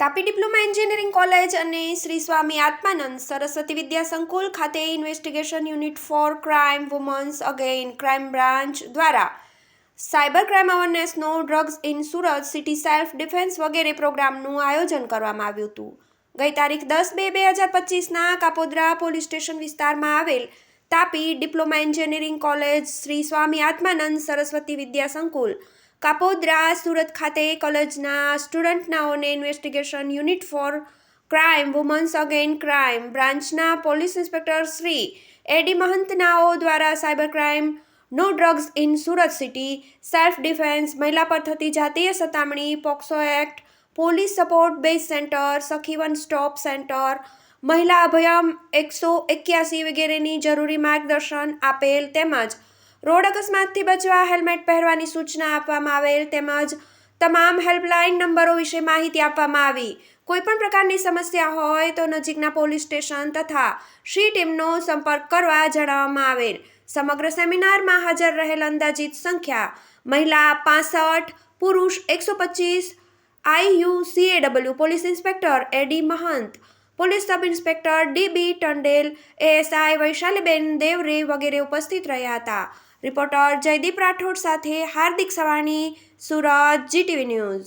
Tapi diploma engineering college અને શ્રી સ્વામી આત્માનંદ સરસ્વતી વિદ્યા સંકુલ ખાતે investigation unit for crime women's against crime branch દ્વારા cyber crime અવેરનેસનો drugs in Surat city self defence વગેરે પ્રોગ્રામનું આયોજન કરવામાં આવ્યું હતું. ગઈ તારીખ 10/2/2025ના કાપોદ્રા પોલીસ સ્ટેશન વિસ્તારમાં આવેલ Tapi diploma engineering college Shri Swami Atmanand Saraswati Vidya Sankul Kapodra Surat ખાતે કોલેજના સ્ટુડન્ટનાઓને investigation unit for crime women's against crime બ્રાન્ચના પોલીસ ઇન્સ્પેક્ટર શ્રી એડી મહંતનાઓ દ્વારા સાયબર ક્રાઇમ નો drugs in Surat city self defence, મહિલા પર થતી જાતીય સતામણી, POCSO act, police support base centre, Sakhi one stop centre, મહિલા અભયમ 181 વગેરેની જરૂરી માર્ગદર્શન આપેલ તેમજ રોડ અકસ્માતથી બચવા હેલ્મેટ પહેરવાની સૂચના આપવામાં આવેલ તેમજ તમામ હેલ્પલાઇન નંબરો વિશે માહિતી આપવામાં આવી. કોઈપણ પ્રકારની સમસ્યા હોય તો નજીકના પોલીસ સ્ટેશન તથા શી ટીમનો સંપર્ક કરવા જણાવવામાં આવેલ. સમગ્ર સેમિનારમાં હાજર રહેલ અંદાજિત સંખ્યા મહિલા 65, પુરુષ 125, IUCAW પોલીસ ઇન્સ્પેક્ટર એડી મહંત, પોલીસ સબ ઇન્સ્પેક્ટર DB ટંડેલ, ASI વૈશાલીબેન દેવરે વગેરે ઉપસ્થિત રહ્યા હતા. રિપોર્ટર જયદીપ રાઠોડ સાથે હાર્દિક સવાણી, સુરત, GTV ન્યૂઝ.